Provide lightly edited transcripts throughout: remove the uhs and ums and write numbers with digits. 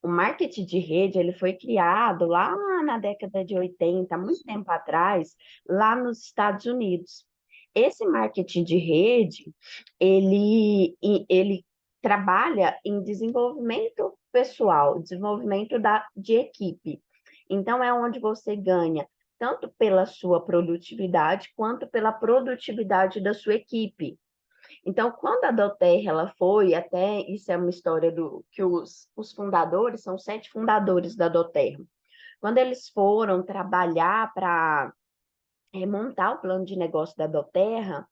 O marketing de rede, ele foi criado lá na década de 80, muito tempo atrás, lá nos Estados Unidos. Esse marketing de rede, ele trabalha em desenvolvimento pessoal, desenvolvimento de equipe. Então, é onde você ganha tanto pela sua produtividade, quanto pela produtividade da sua equipe. Então, quando a Doterra ela foi, até isso é uma história do que os fundadores, são 7 fundadores da Doterra, quando eles foram trabalhar para montar o plano de negócio da Doterra,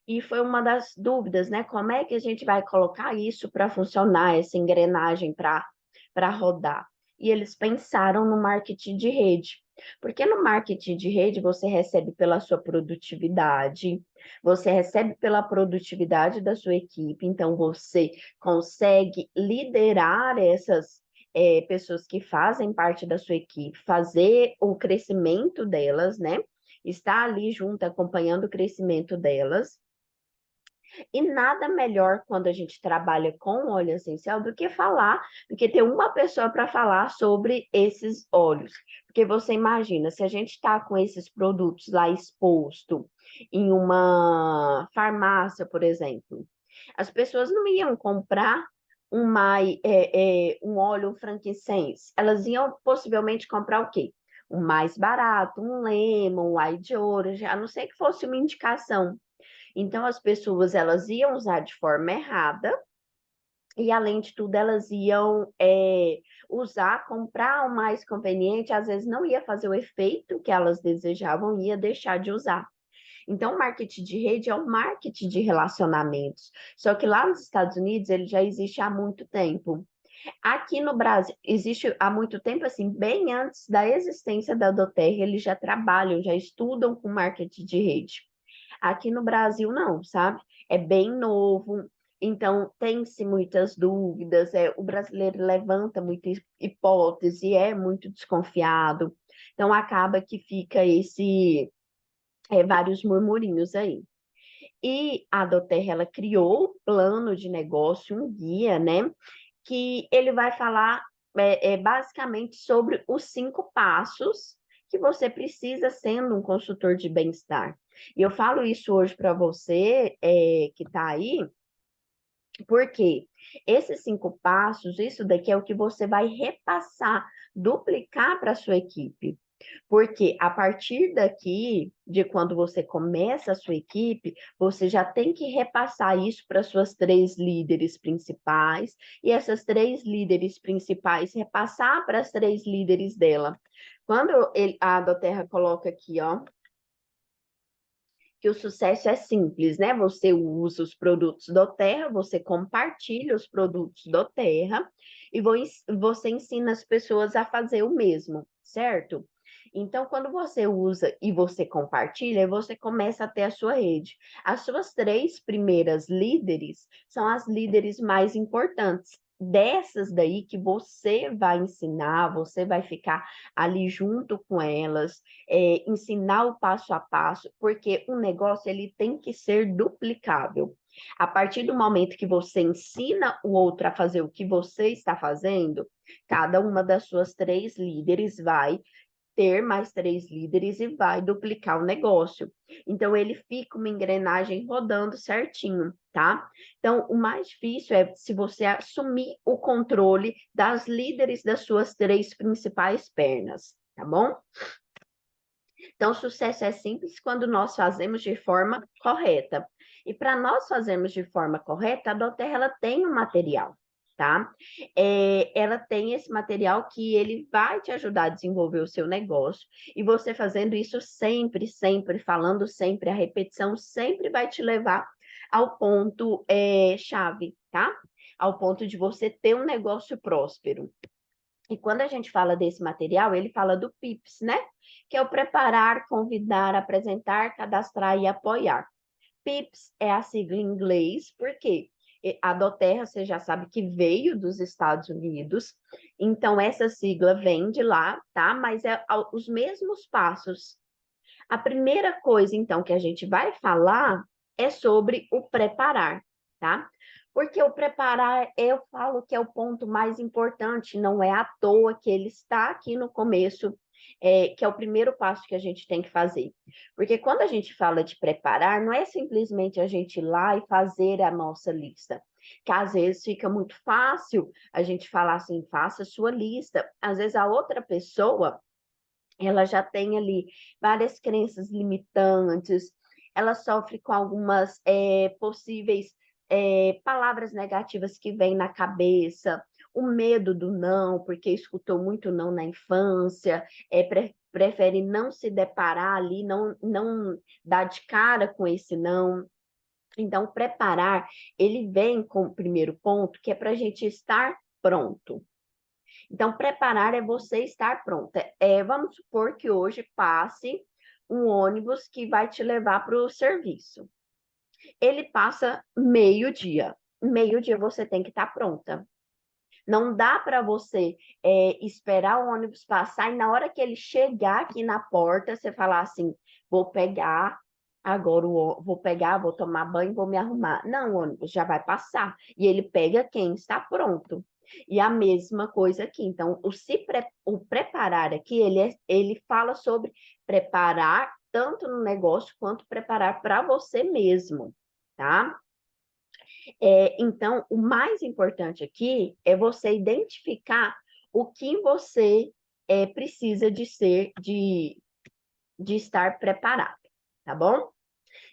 e foi uma das dúvidas, né? Como é que a gente vai colocar isso para funcionar, essa engrenagem para rodar? E eles pensaram no marketing de rede. Porque no marketing de rede você recebe pela sua produtividade, você recebe pela produtividade da sua equipe, então você consegue liderar essas pessoas que fazem parte da sua equipe, fazer o crescimento delas, né? Estar ali junto, acompanhando o crescimento delas. E nada melhor quando a gente trabalha com óleo essencial do que ter uma pessoa para falar sobre esses óleos. Porque você imagina, se a gente está com esses produtos lá exposto em uma farmácia, por exemplo, as pessoas não iam comprar um óleo um frankincense. Elas iam possivelmente comprar o quê? O mais barato, um lemon, um ai de ouro, a não ser que fosse uma indicação. Então, as pessoas elas iam usar de forma errada e, além de tudo, elas iam usar, comprar o mais conveniente, às vezes não ia fazer o efeito que elas desejavam, ia deixar de usar. Então, o marketing de rede é um marketing de relacionamentos. Só que lá nos Estados Unidos ele já existe há muito tempo. Aqui no Brasil, existe há muito tempo, assim, bem antes da existência da Doterra, eles já trabalham, já estudam com marketing de rede. Aqui no Brasil, não, sabe? É bem novo, então tem-se muitas dúvidas, o brasileiro levanta muita hipótese, é muito desconfiado, então acaba que fica vários murmurinhos aí. E a Doterra, ela criou o plano de negócio, um guia, né? Que ele vai falar basicamente sobre os 5 passos que você precisa sendo um consultor de bem-estar. E eu falo isso hoje para você que está aí, porque esses 5 passos, isso daqui é o que você vai repassar, duplicar para a sua equipe. Porque a partir daqui, de quando você começa a sua equipe, você já tem que repassar isso para suas 3 líderes principais, e essas 3 líderes principais repassar para as 3 líderes dela. Quando a Doterra coloca aqui, ó, que o sucesso é simples, né? Você usa os produtos do Terra, você compartilha os produtos do Terra e você ensina as pessoas a fazer o mesmo, certo? Então, quando você usa e você compartilha, você começa a ter a sua rede. As suas 3 primeiras líderes são as líderes mais importantes. Dessas daí que você vai ensinar, você vai ficar ali junto com elas, ensinar o passo a passo, porque o negócio ele tem que ser duplicável. A partir do momento que você ensina o outro a fazer o que você está fazendo, cada uma das suas 3 líderes vai ter mais 3 líderes e vai duplicar o negócio. Então, ele fica uma engrenagem rodando certinho, tá? Então, o mais difícil é se você assumir o controle das líderes das suas 3 principais pernas, tá bom? Então, o sucesso é simples quando nós fazemos de forma correta. E para nós fazermos de forma correta, a Doterra ela tem um material, tá? Ela tem esse material que ele vai te ajudar a desenvolver o seu negócio. E você fazendo isso sempre, sempre, falando sempre, a repetição sempre vai te levar ao ponto chave, tá? Ao ponto de você ter um negócio próspero. E quando a gente fala desse material, ele fala do PIPS, né? Que é o preparar, convidar, apresentar, cadastrar e apoiar. PIPS é a sigla em inglês, porque a Doterra, você já sabe que veio dos Estados Unidos, então essa sigla vem de lá, tá? Mas é os mesmos passos. A primeira coisa, então, que a gente vai falar é sobre o preparar, tá? Porque o preparar, eu falo que é o ponto mais importante, não é à toa que ele está aqui no começo, que é o primeiro passo que a gente tem que fazer. Porque quando a gente fala de preparar, não é simplesmente a gente ir lá e fazer a nossa lista. Que às vezes fica muito fácil a gente falar assim, faça a sua lista. Às vezes a outra pessoa, ela já tem ali várias crenças limitantes, ela sofre com algumas possíveis palavras negativas que vêm na cabeça, o medo do não, porque escutou muito não na infância, prefere não se deparar ali, não dar de cara com esse não. Então, preparar, ele vem com o primeiro ponto, que é para a gente estar pronto. Então, preparar é você estar pronta. Vamos supor que hoje passe um ônibus que vai te levar para o serviço. Ele passa meio-dia. Meio-dia você tem que estar pronta. Não dá para você esperar o ônibus passar e na hora que ele chegar aqui na porta, você falar assim, vou pegar agora vou pegar, vou tomar banho, vou me arrumar. Não, o ônibus já vai passar. E ele pega quem está pronto. E a mesma coisa aqui. Então, o preparar aqui, ele fala sobre preparar tanto no negócio quanto preparar para você mesmo, tá? Então, o mais importante aqui é você identificar o que você precisa de estar preparado, tá bom?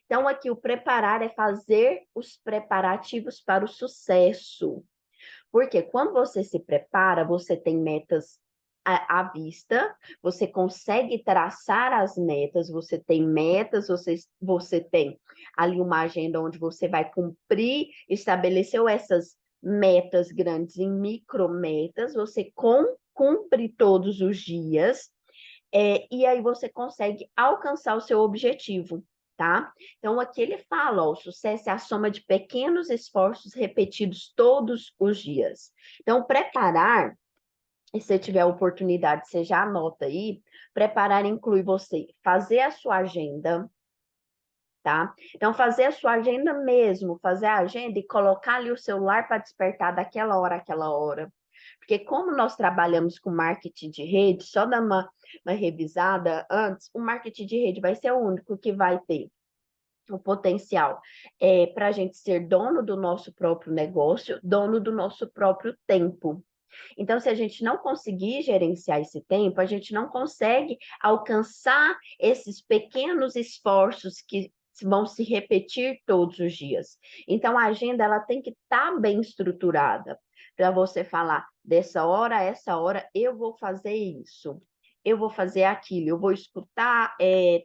Então, aqui o preparar é fazer os preparativos para o sucesso. Porque quando você se prepara, você tem metas à vista, você consegue traçar as metas, você tem metas, você tem ali uma agenda onde você vai cumprir, estabeleceu essas metas grandes em micrometas, você cumpre todos os dias, e aí você consegue alcançar o seu objetivo, tá? Então, aqui ele fala, ó, o sucesso é a soma de pequenos esforços repetidos todos os dias. Então, preparar, e se tiver a oportunidade, você já anota aí, preparar inclui você fazer a sua agenda, tá? Então, fazer a sua agenda mesmo, fazer a agenda e colocar ali o celular para despertar daquela hora àquela hora. Porque como nós trabalhamos com marketing de rede, só dar uma revisada antes, o marketing de rede vai ser o único que vai ter o potencial para a gente ser dono do nosso próprio negócio, dono do nosso próprio tempo. Então, se a gente não conseguir gerenciar esse tempo, a gente não consegue alcançar esses pequenos esforços que vão se repetir todos os dias. Então, a agenda ela tem que estar bem estruturada para você falar dessa hora a essa hora eu vou fazer isso. Eu vou fazer aquilo, eu vou escutar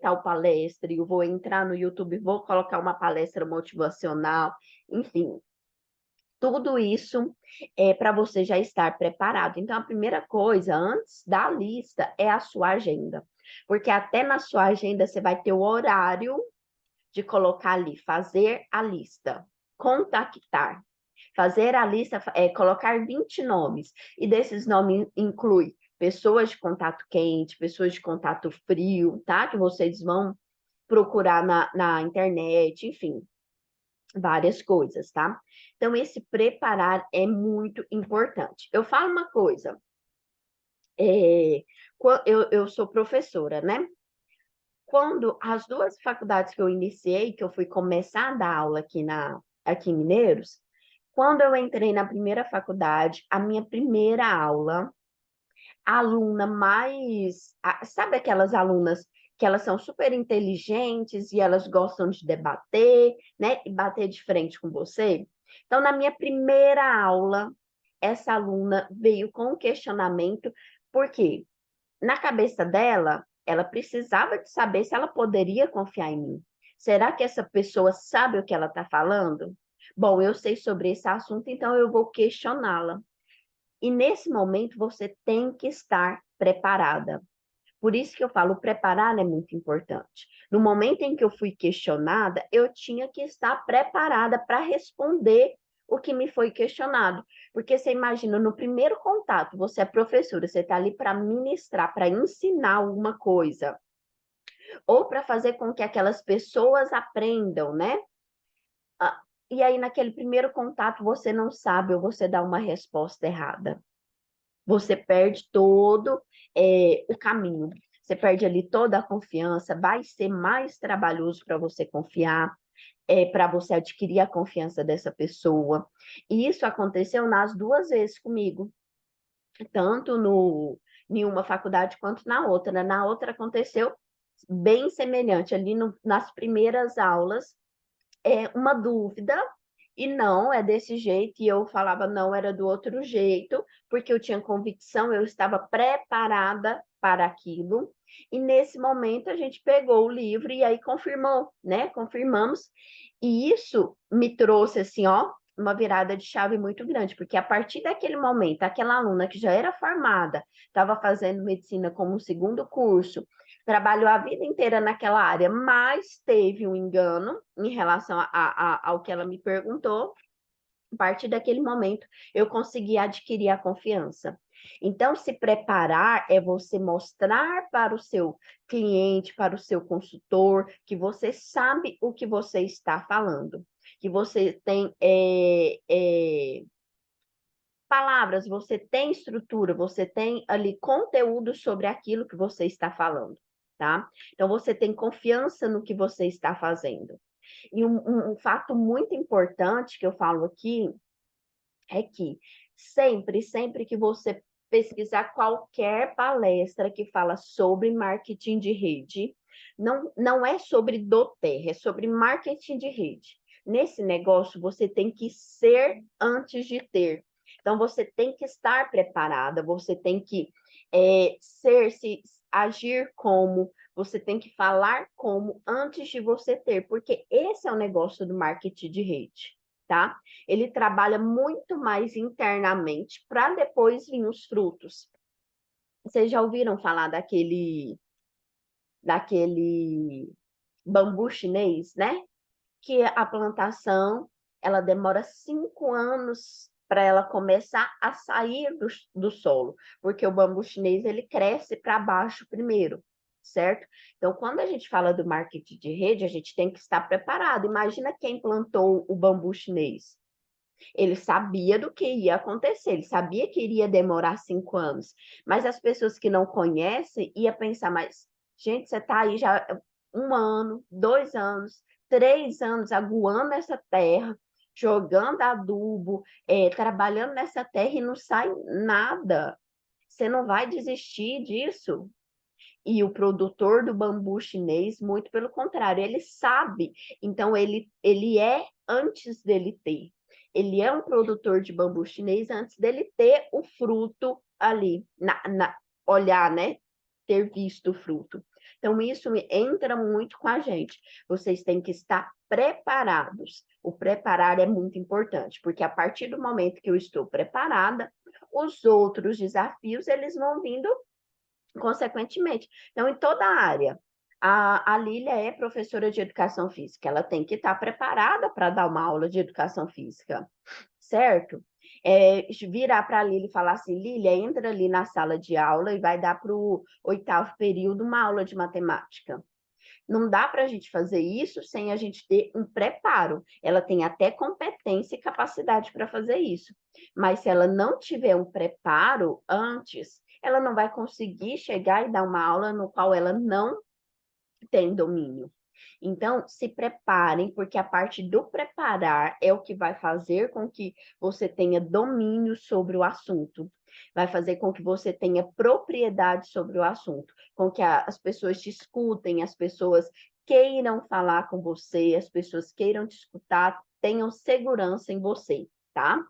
tal palestra, eu vou entrar no YouTube, vou colocar uma palestra motivacional, enfim, tudo isso é para você já estar preparado. Então, a primeira coisa, antes da lista, é a sua agenda. Porque até na sua agenda você vai ter o horário de colocar ali, fazer a lista, contactar. Fazer a lista é colocar 20 nomes, e desses nomes inclui pessoas de contato quente, pessoas de contato frio, tá? Que vocês vão procurar na internet, enfim, várias coisas, tá? Então, esse preparar é muito importante. Eu falo uma coisa, é, eu sou professora, né? Quando as duas faculdades que eu iniciei, que eu fui começar a dar aula aqui em Mineiros, quando eu entrei na primeira faculdade, a minha primeira aula, a aluna mais. Sabe aquelas alunas que elas são super inteligentes e elas gostam de debater, né? E bater de frente com você? Então, na minha primeira aula, essa aluna veio com um questionamento, porque na cabeça dela, ela precisava de saber se ela poderia confiar em mim. Será que essa pessoa sabe o que ela está falando? Bom, eu sei sobre esse assunto, então eu vou questioná-la. E nesse momento você tem que estar preparada. Por isso que eu falo, preparar é muito importante. No momento em que eu fui questionada, eu tinha que estar preparada para responder o que me foi questionado. Porque você imagina, no primeiro contato, você é professora, você está ali para ministrar, para ensinar alguma coisa, ou para fazer com que aquelas pessoas aprendam, né? e aí naquele primeiro contato você não sabe ou você dá uma resposta errada. Você perde todo o caminho. Você perde ali toda a confiança, vai ser mais trabalhoso para você confiar, para você adquirir a confiança dessa pessoa. E isso aconteceu nas duas vezes comigo, tanto em uma faculdade quanto na outra. Na outra aconteceu bem semelhante, ali nas primeiras aulas, uma dúvida, e não, é desse jeito, e eu falava não, era do outro jeito, porque eu tinha convicção, eu estava preparada para aquilo, e nesse momento a gente pegou o livro e aí confirmou, né? Confirmamos, e isso me trouxe assim, ó, uma virada de chave muito grande, porque a partir daquele momento, aquela aluna que já era formada, estava fazendo medicina como um segundo curso, trabalhou a vida inteira naquela área, mas teve um engano em relação ao que ela me perguntou. A partir daquele momento, eu consegui adquirir a confiança. Então, se preparar é você mostrar para o seu cliente, para o seu consultor, que você sabe o que você está falando, que você tem palavras, você tem estrutura, você tem ali conteúdo sobre aquilo que você está falando, tá? Então, você tem confiança no que você está fazendo. E um fato muito importante que eu falo aqui é que sempre que você pesquisar qualquer palestra que fala sobre marketing de rede, não é sobre doTERRA, é sobre marketing de rede. Nesse negócio, você tem que ser antes de ter. Então, você tem que estar preparada, você tem que agir como, você tem que falar como antes de você ter, porque esse é o negócio do marketing de rede, tá? Ele trabalha muito mais internamente para depois vir os frutos. Vocês já ouviram falar daquele bambu chinês, né? Que a plantação ela demora 5 anos para ela começar a sair do solo, porque o bambu chinês ele cresce para baixo primeiro, certo? Então, quando a gente fala do marketing de rede, a gente tem que estar preparado. Imagina quem plantou o bambu chinês. Ele sabia do que ia acontecer, ele sabia que iria demorar 5 anos, mas as pessoas que não conhecem iam pensar, mas, gente, você está aí já 1 ano, 2 anos, 3 anos aguando essa terra, jogando adubo, trabalhando nessa terra e não sai nada. Você não vai desistir disso. E o produtor do bambu chinês, muito pelo contrário, ele sabe. Então, ele é antes dele ter. Ele é um produtor de bambu chinês antes dele ter o fruto ali, olhar, né? Ter visto o fruto. Então, isso entra muito com a gente. Vocês têm que estar preparados. O preparar é muito importante, porque a partir do momento que eu estou preparada, os outros desafios, eles vão vindo consequentemente. Então, em toda a área, a Lília é professora de educação física, ela tem que estar preparada para dar uma aula de educação física, certo? Virar para a Lília e falar assim, Lília, entra ali na sala de aula e vai dar para o 8º período uma aula de matemática. Não dá para a gente fazer isso sem a gente ter um preparo. Ela tem até competência e capacidade para fazer isso. Mas se ela não tiver um preparo antes, ela não vai conseguir chegar e dar uma aula no qual ela não tem domínio. Então, se preparem, porque a parte do preparar é o que vai fazer com que você tenha domínio sobre o assunto, vai fazer com que você tenha propriedade sobre o assunto, com que as pessoas te escutem, as pessoas queiram falar com você, as pessoas queiram te escutar, tenham segurança em você, tá?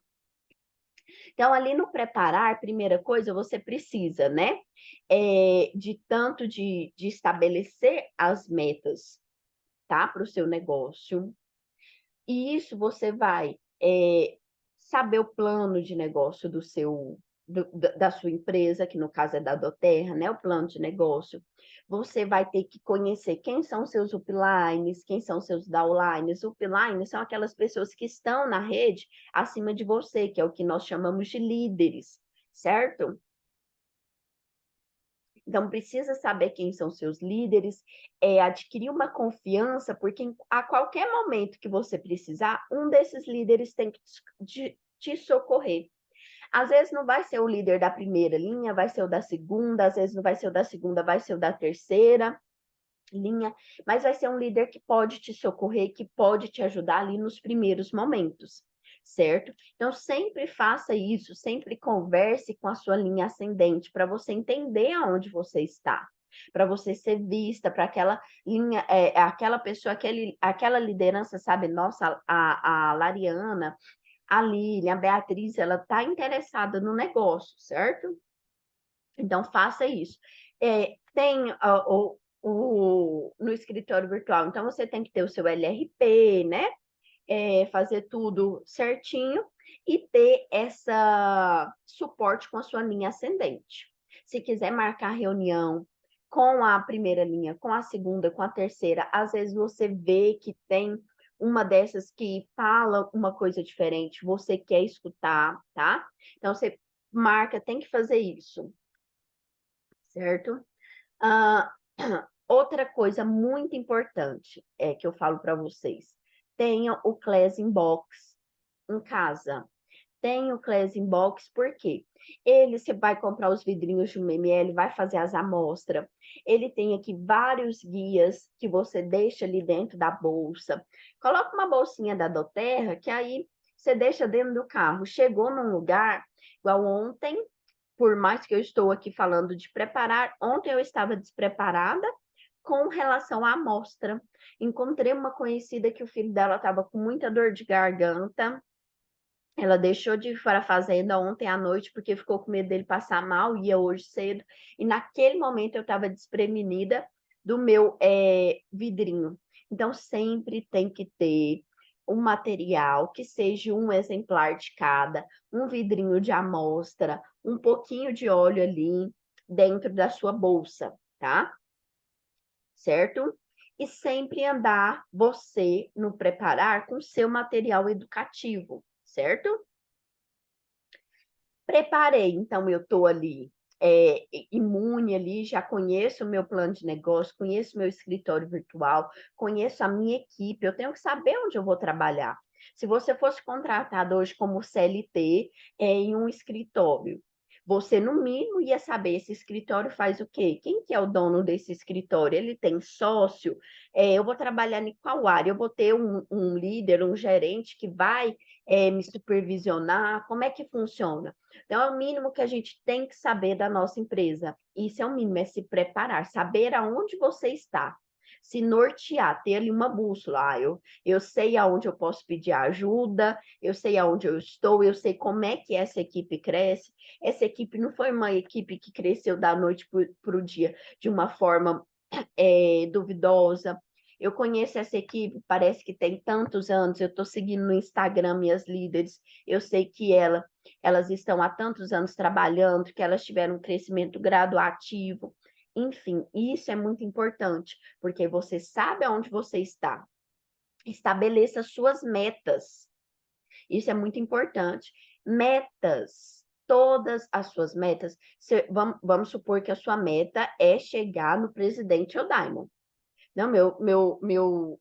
Então, ali no preparar, primeira coisa, você precisa, né? De tanto de estabelecer as metas, tá? Para o seu negócio. E isso você vai saber o plano de negócio da sua empresa, que no caso é da doTERRA, né? O plano de negócio. Você vai ter que conhecer quem são seus uplines, quem são seus downlines. Uplines são aquelas pessoas que estão na rede acima de você, que é o que nós chamamos de líderes, certo? Então, precisa saber quem são seus líderes, adquirir uma confiança, porque a qualquer momento que você precisar, um desses líderes tem que te socorrer. Às vezes não vai ser o líder da primeira linha, vai ser o da segunda, às vezes não vai ser o da segunda, vai ser o da terceira linha, mas vai ser um líder que pode te socorrer, que pode te ajudar ali nos primeiros momentos, certo? Então, sempre faça isso, sempre converse com a sua linha ascendente, para você entender aonde você está, para você ser vista, para aquela linha, aquela pessoa, aquela liderança, sabe? Nossa, a Lariana, a Lilian, a Beatriz, ela está interessada no negócio, certo? Então, faça isso. Tem no escritório virtual, então você tem que ter o seu LRP, né? Fazer tudo certinho e ter essa suporte com a sua linha ascendente. Se quiser marcar reunião com a primeira linha, com a segunda, com a terceira, às vezes você vê que tem uma dessas que fala uma coisa diferente, você quer escutar, tá? Então você marca, tem que fazer isso, certo? Ah, outra coisa muito importante que eu falo para vocês, tenha o Classing Box em casa. Tenha o Classing Box, por quê? Você vai comprar os vidrinhos de 1 ml, vai fazer as amostras. Ele tem aqui vários guias que você deixa ali dentro da bolsa. Coloca uma bolsinha da Doterra, que aí você deixa dentro do carro. Chegou num lugar, igual ontem, por mais que eu estou aqui falando de preparar, ontem eu estava despreparada com relação à amostra. Encontrei uma conhecida que o filho dela estava com muita dor de garganta. Ela deixou de ir para a fazenda ontem à noite porque ficou com medo dele passar mal, ia hoje cedo. E naquele momento eu estava desprevenida do meu vidrinho. Então sempre tem que ter um material que seja um exemplar de cada, um vidrinho de amostra, um pouquinho de óleo ali dentro da sua bolsa, tá? Certo? E sempre andar você no preparar com seu material educativo, certo? Preparei, então eu estou ali imune ali, já conheço o meu plano de negócio, conheço o meu escritório virtual, conheço a minha equipe, eu tenho que saber onde eu vou trabalhar. Se você fosse contratado hoje como CLT em um escritório, você no mínimo ia saber esse escritório faz o quê? Quem que é o dono desse escritório? Ele tem sócio? Eu vou trabalhar em qual área? Eu vou ter um líder, um gerente que vai me supervisionar? Como é que funciona? Então, é o mínimo que a gente tem que saber da nossa empresa. Isso é o mínimo, é se preparar, saber aonde você está, se nortear, ter ali uma bússola. Eu sei aonde eu posso pedir ajuda, eu sei aonde eu estou, eu sei como é que essa equipe cresce. Essa equipe não foi uma equipe que cresceu da noite para o dia de uma forma duvidosa. Eu conheço essa equipe, parece que tem tantos anos, eu estou seguindo no Instagram minhas líderes, eu sei que elas estão há tantos anos trabalhando, que elas tiveram um crescimento graduativo. Enfim, isso é muito importante, porque você sabe aonde você está. Estabeleça suas metas. Isso é muito importante. Metas. Todas as suas metas. Vamos supor que a sua meta é chegar no presidente Odaimon. Não,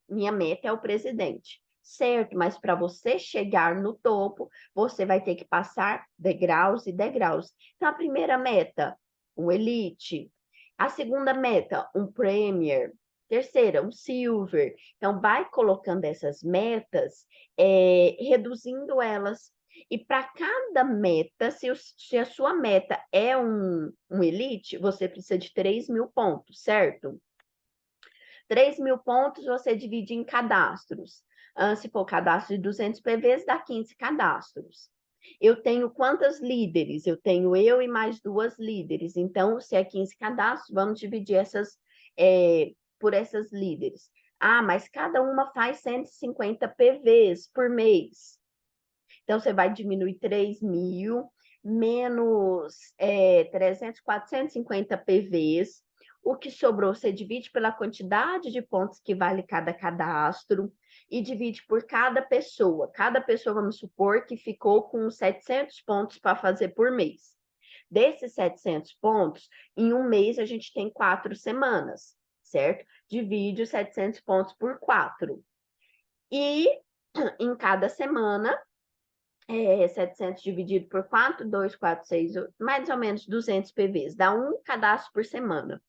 minha meta é o presidente. Certo, mas para você chegar no topo, você vai ter que passar degraus e degraus. Então, a primeira meta, um Elite. A segunda meta, um Premier. Terceira, um Silver. Então, vai colocando essas metas, reduzindo elas. E para cada meta, se a sua meta é um Elite, você precisa de 3.000 pontos, certo? 3.000 pontos você divide em cadastros. Se for cadastro de 200 PVs, dá 15 cadastros. Eu tenho quantas líderes? Eu tenho eu e mais 2 líderes. Então, se é 15 cadastros, vamos dividir por essas líderes. Mas cada uma faz 150 PVs por mês. Então, você vai diminuir 3.000 menos 300, 450 PVs. O que sobrou, você divide pela quantidade de pontos que vale cada cadastro e divide por cada pessoa. Cada pessoa, vamos supor, que ficou com 700 pontos para fazer por mês. Desses 700 pontos, em um mês a gente tem 4 semanas, certo? Divide os 700 pontos por 4. E em cada semana, 700 dividido por 4, 2, 4, 6, mais ou menos 200 PVs. Dá um cadastro por semana.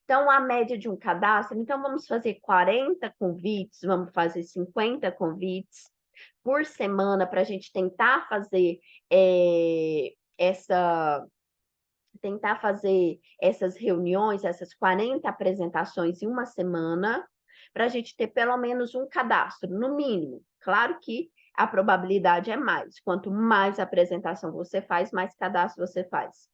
Então, a média de um cadastro, então vamos fazer 40 convites, vamos fazer 50 convites por semana para a gente tentar fazer essas reuniões, essas 40 apresentações em uma semana, para a gente ter pelo menos um cadastro, no mínimo. Claro que a probabilidade é mais. Quanto mais apresentação você faz, mais cadastro você faz.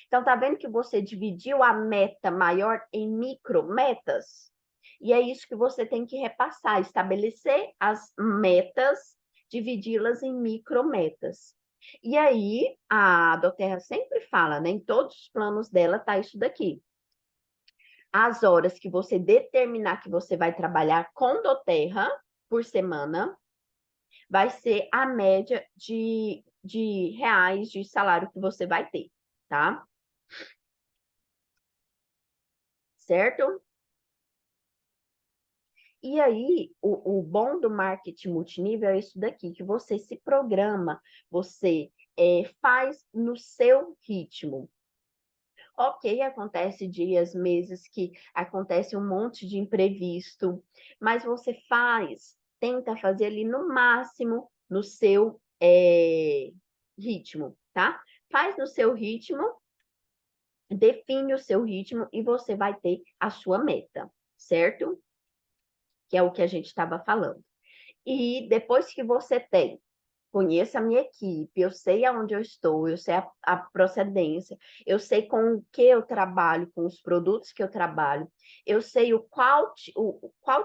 Então, tá vendo que você dividiu a meta maior em micrometas? E é isso que você tem que repassar, estabelecer as metas, dividi-las em micrometas. E aí, a Doterra sempre fala, né? Em todos os planos dela tá isso daqui. As horas que você determinar que você vai trabalhar com Doterra por semana, vai ser a média de reais de salário que você vai ter, tá? Certo? E aí, o bom do marketing multinível é isso daqui, que você se programa, você faz no seu ritmo. Ok, acontece dias, meses que acontece um monte de imprevisto, mas você tenta fazer ali no máximo no seu ritmo, tá? Faz no seu ritmo, define o seu ritmo e você vai ter a sua meta, certo? Que é o que a gente estava falando. E depois que você conheço a minha equipe, eu sei aonde eu estou, eu sei a procedência, eu sei com o que eu trabalho, com os produtos que eu trabalho, eu sei qual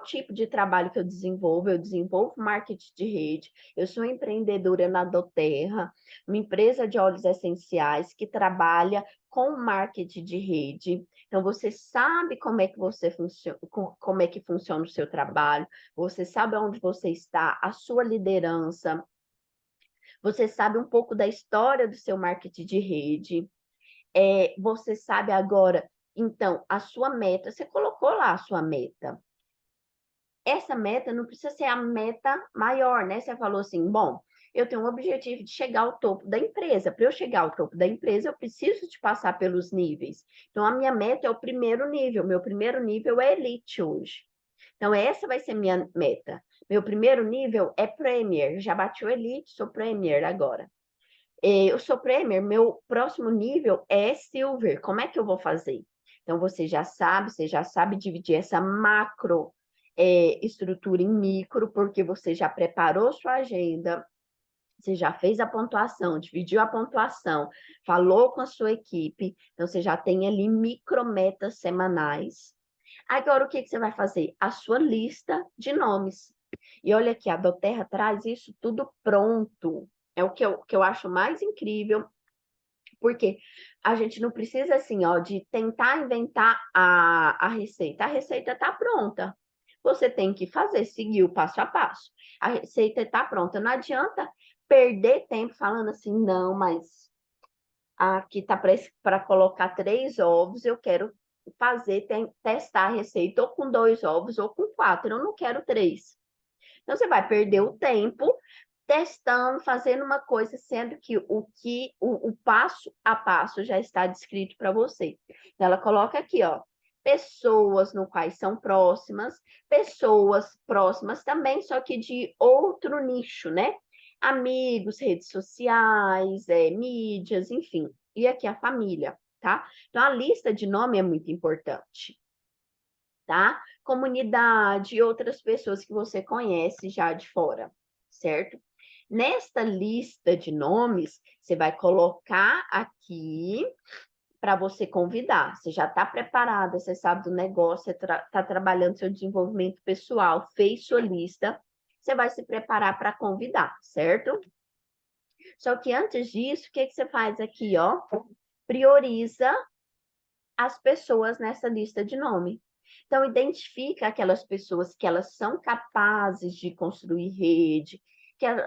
tipo de trabalho que eu desenvolvo marketing de rede, eu sou empreendedora na Doterra, uma empresa de óleos essenciais que trabalha com marketing de rede. Então, você sabe como é que você funciona, como é que funciona o seu trabalho, você sabe onde você está, a sua liderança, você sabe um pouco da história do seu marketing de rede, você sabe agora, então, a sua meta, você colocou lá a sua meta. Essa meta não precisa ser a meta maior, né? Você falou assim, bom, eu tenho um objetivo de chegar ao topo da empresa. Para eu chegar ao topo da empresa, eu preciso de passar pelos níveis. Então, a minha meta é o primeiro nível. Meu primeiro nível é Elite hoje. Então, essa vai ser minha meta. Meu primeiro nível é Premier. Já bati o Elite, sou Premier agora. Eu sou Premier, meu próximo nível é Silver. Como é que eu vou fazer? Então, você já sabe dividir essa macro estrutura em micro, porque você já preparou sua agenda, você já fez a pontuação, dividiu a pontuação, falou com a sua equipe, então você já tem ali micrometas semanais. Agora, o que você vai fazer? A sua lista de nomes. E olha aqui, a Doterra traz isso tudo pronto. É o que eu acho mais incrível, porque a gente não precisa, assim, ó, de tentar inventar a receita. A receita está pronta. Você tem que fazer, seguir o passo a passo. A receita está pronta. Não adianta perder tempo falando assim, não, mas aqui tá para colocar 3 ovos, eu quero testar a receita ou com 2 ovos ou com 4, eu não quero 3. Então, você vai perder o tempo testando, fazendo uma coisa, sendo que o passo a passo já está descrito para você. Então, ela coloca aqui, ó, pessoas no quais são próximas, pessoas próximas também, só que de outro nicho, né? Amigos, redes sociais, mídias, enfim. E aqui a família, tá? Então, a lista de nome é muito importante, tá? Comunidade e outras pessoas que você conhece já de fora, certo? Nesta lista de nomes, você vai colocar aqui para você convidar. Você já está preparada, você sabe do negócio, você está trabalhando seu desenvolvimento pessoal, fez sua lista, você vai se preparar para convidar, certo? Só que antes disso, o que você faz aqui, ó? Prioriza as pessoas nessa lista de nome. Então, identifica aquelas pessoas que elas são capazes de construir rede,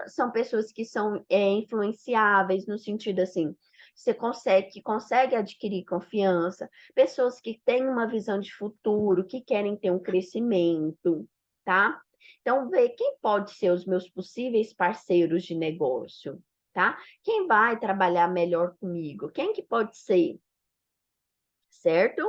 são pessoas que são influenciáveis no sentido assim, você consegue adquirir confiança, pessoas que têm uma visão de futuro, que querem ter um crescimento, tá? Então, vê quem pode ser os meus possíveis parceiros de negócio, tá? Quem vai trabalhar melhor comigo? Quem que pode ser? Certo?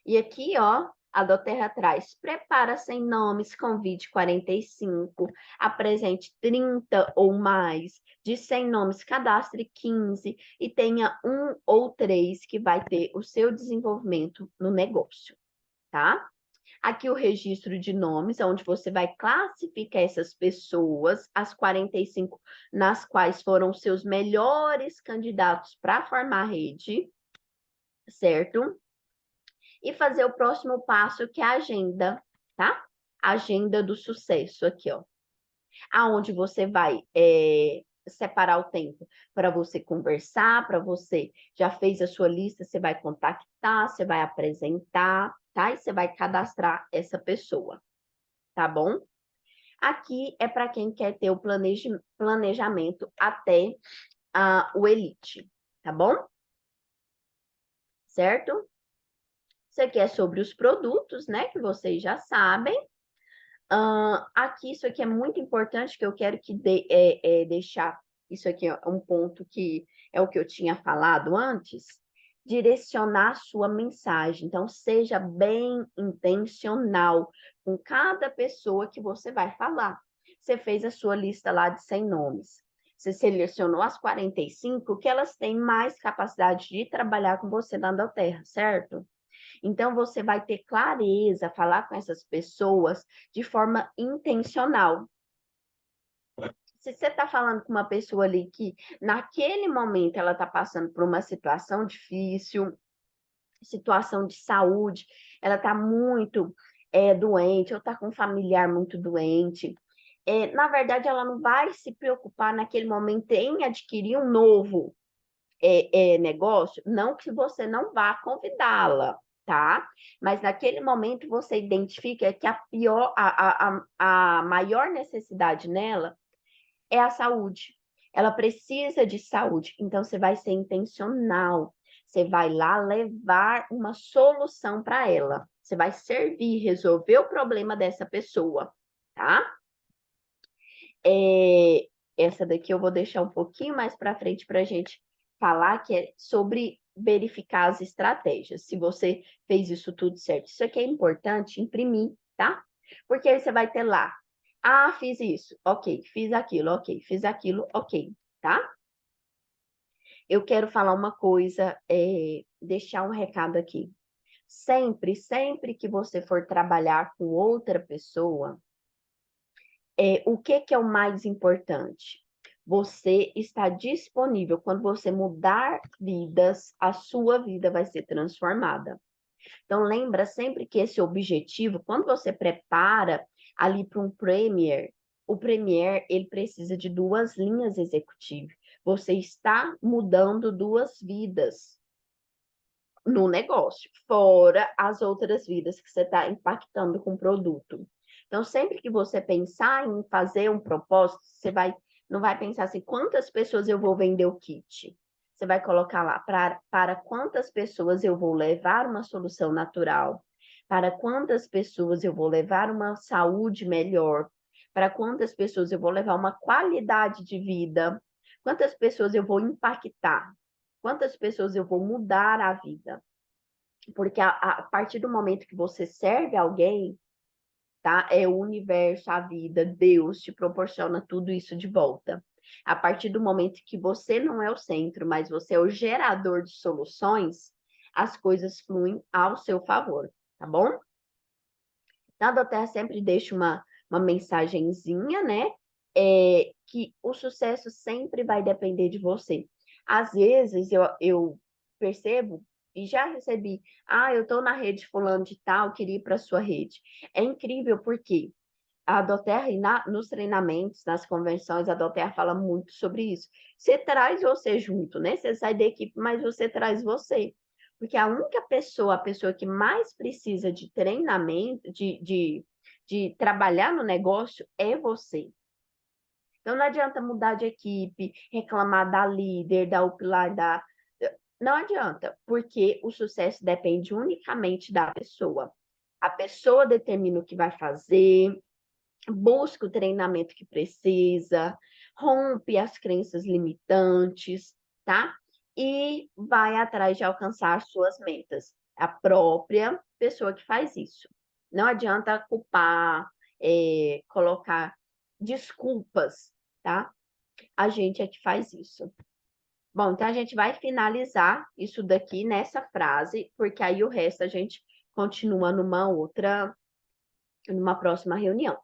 E aqui, ó, a Doterra traz: prepara 100 nomes, convide 45, apresente 30 ou mais. De 100 nomes, cadastre 15 e tenha um ou três que vai ter o seu desenvolvimento no negócio, tá? Aqui o registro de nomes, onde você vai classificar essas pessoas, as 45 nas quais foram seus melhores candidatos para formar a rede, certo? E fazer o próximo passo, que é a agenda, tá? A agenda do sucesso aqui, ó. Aonde você vai separar o tempo para você conversar, para você já fez a sua lista, você vai contactar, você vai apresentar, tá? E você vai cadastrar essa pessoa, tá bom? Aqui é para quem quer ter o planejamento até o Elite, tá bom? Certo? Isso aqui é sobre os produtos, né? Que vocês já sabem. Aqui, isso aqui é muito importante, que eu quero deixar. Isso aqui é um ponto que é o que eu tinha falado antes. Direcionar a sua mensagem. Então, seja bem intencional com cada pessoa que você vai falar. Você fez a sua lista lá de 100 nomes. Você selecionou as 45 que elas têm mais capacidade de trabalhar com você na Doterra, certo? Então, você vai ter clareza, falar com essas pessoas de forma intencional. Se você está falando com uma pessoa ali que, naquele momento, ela está passando por uma situação difícil, situação de saúde, ela está muito doente, ou está com um familiar muito doente, na verdade, ela não vai se preocupar naquele momento em adquirir um novo negócio, não que você não vá convidá-la, tá? Mas naquele momento você identifica que a maior necessidade nela é a saúde. Ela precisa de saúde, então você vai ser intencional. Você vai lá levar uma solução para ela. Você vai servir, resolver o problema dessa pessoa, tá? Essa daqui eu vou deixar um pouquinho mais para frente para a gente falar, que é sobre verificar as estratégias. Se você fez isso tudo certo. Isso aqui é importante imprimir, tá? Porque aí você vai ter lá. Ah, fiz isso, ok. Fiz aquilo, ok. Fiz aquilo, ok, tá? Eu quero falar uma coisa, deixar um recado aqui. Sempre que você for trabalhar com outra pessoa, o que é o mais importante? Você está disponível. Quando você mudar vidas, a sua vida vai ser transformada. Então, lembra sempre que esse objetivo, quando você prepara ali para um Premier, o Premier, ele precisa de 2 linhas executivas. Você está mudando 2 vidas no negócio, fora as outras vidas que você está impactando com o produto. Então, sempre que você pensar em fazer um propósito, não vai pensar assim, quantas pessoas eu vou vender o kit? Você vai colocar lá, para quantas pessoas eu vou levar uma solução natural? Para quantas pessoas eu vou levar uma saúde melhor? Para quantas pessoas eu vou levar uma qualidade de vida? Quantas pessoas eu vou impactar? Quantas pessoas eu vou mudar a vida? Porque a partir do momento que você serve alguém, tá? É o universo, a vida, Deus te proporciona tudo isso de volta. A partir do momento que você não é o centro, mas você é o gerador de soluções, as coisas fluem ao seu favor, tá bom? Na Doterra sempre deixa uma mensagenzinha, né? Que o sucesso sempre vai depender de você. Às vezes eu percebo e já recebi, eu estou na rede fulano de tal, queria ir para a sua rede. É incrível porque a Doterra, nos treinamentos, nas convenções, a Doterra fala muito sobre isso. Você traz você junto, né? Você sai da equipe, mas você traz você. Porque a única pessoa, a pessoa que mais precisa de treinamento, de trabalhar no negócio, é você. Então, não adianta mudar de equipe, reclamar da líder, da upline, da... Não adianta, porque o sucesso depende unicamente da pessoa. A pessoa determina o que vai fazer, busca o treinamento que precisa, rompe as crenças limitantes, tá? E vai atrás de alcançar suas metas. A própria pessoa que faz isso. Não adianta culpar, colocar desculpas, tá? A gente é que faz isso. Bom, então a gente vai finalizar isso daqui nessa frase, porque aí o resto a gente continua numa próxima reunião.